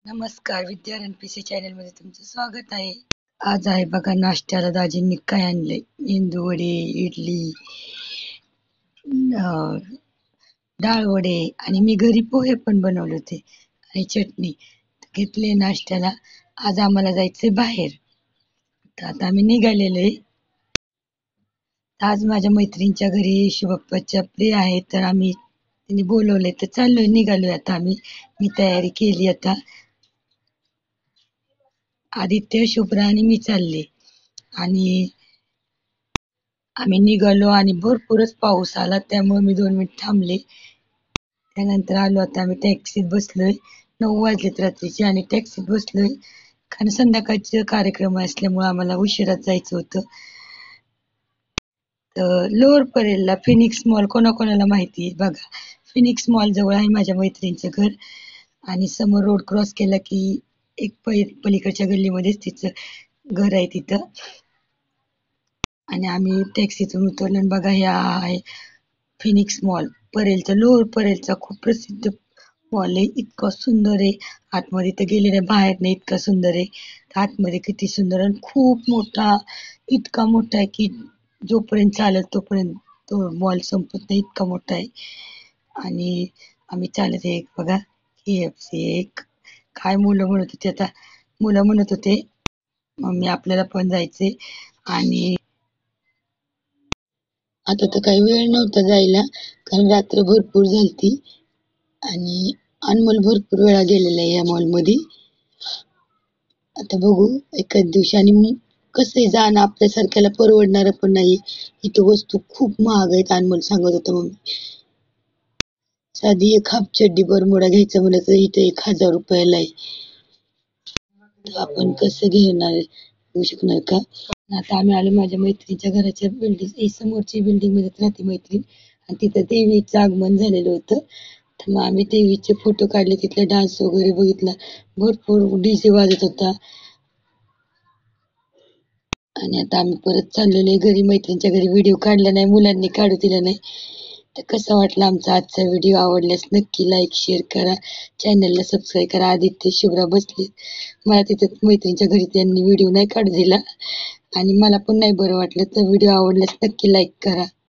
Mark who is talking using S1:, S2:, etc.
S1: नमस्कार, विद्या रणपीसी चॅनल मध्ये तुमचं स्वागत आहे. आज आहे बघा नाश्त्याला दाजींनी काय आणलंय. मेंदू वडे, इडली, अं, डाळ वडे आणि मी घरी पोहे पण बनवले होते आणि चटणी घेतले नाश्त्याला. आज आम्हाला जायचंय बाहेर, तर आता आम्ही निघालेलो आहे. आज माझ्या मैत्रिणीच्या घरी शुभप्पाच्या प्रिय आहे, तर आम्ही तिने बोलवले तर चाललोय, निघालोय आता आम्ही. मी तयारी केली आता. आदित्य, शुभ्रा आणि मी चालले आणि आम्ही निघालो आणि भरपूरच पाऊस आला, त्यामुळे मी 2 मिनिट थांबले. त्यानंतर आलो. आता आम्ही टॅक्सीत बसलोय. 9 वाजलेत रात्रीचे आणि टॅक्सीत बसलोय, कारण संध्याकाळचे कार्यक्रम असल्यामुळे आम्हाला उशिरात जायचं होतं. तर लोअर परेलला फिनिक्स मॉल कोणाकोणाला माहिती आहे बघा. फिनिक्स मॉल जवळ आहे माझ्या मैत्रिणीचं घर आणि समोर रोड क्रॉस केला की एक पलीकडच्या गल्लीमध्येच तिचं घर आहे तिथं. आणि आम्ही टॅक्सीतून उतरलो आणि बघा हे आहे फिनिक्स मॉल. परेलचा, लोअर परेलचा खूप प्रसिद्ध मॉल आहे. इतका सुंदर आहे. आतमध्ये तर गेले नाही, बाहेर नाही इतका सुंदर आहे. आतमध्ये किती सुंदर आणि खूप मोठा, इतका मोठा आहे की जोपर्यंत चालत तोपर्यंत तो मॉल संपत नाही, इतका मोठा आहे. आणि आम्ही चालत आहे बघा. KFC एक, काय मुलं म्हणत होते आता, मुलं म्हणत होते मम्मी आपल्याला पण जायचे. आणि आता तर काही वेळ नव्हता जायला, कारण रात्र भरपूर झालती आणि अनमोल भरपूर वेळा गेलेला आहे या मॉलमध्ये. आता बघू एखाद दिवशी. आणि कसं आहे, जाणं आपल्यासारख्याला परवडणार पण नाही. इथं वस्तू खूप महाग आहेत. अनमोल सांगत होता मम्मी, साधी एक हाफ चड्डी बरमुडा घ्यायचं म्हणलं तर इथं 1,000 रुपयाला आहे. तर आपण कसं घेणार, घेऊ शकणार का? आता आम्ही आलो माझ्या मैत्रिणीच्या घराच्या बिल्डिंग समोरची बिल्डिंग मध्ये राहते मैत्रीण, आणि तिथं देवीचं आगमन झालेलं होतं. तर मग आम्ही देवीचे फोटो काढले, तिथला डान्स वगैरे बघितला. भरपूर डीजे वाजत होता. आणि आता आम्ही परत चाललेलो आहे घरी. मैत्रिणीच्या घरी व्हिडिओ काढला नाही, मुलांनी काढू दिला नाही. तर कसा वाटला आमचा आजचा व्हिडिओ? आवडल्यास नक्की लाईक शेअर करा, चॅनलला सबस्क्राईब करा. आदित्य, शुभ्रा बसले, मला तिथं मैत्रिणीच्या घरी त्यांनी व्हिडिओ नाही काढू दिला आणि मला पण नाही बरं वाटलं. तर व्हिडिओ आवडल्यास नक्की लाईक करा.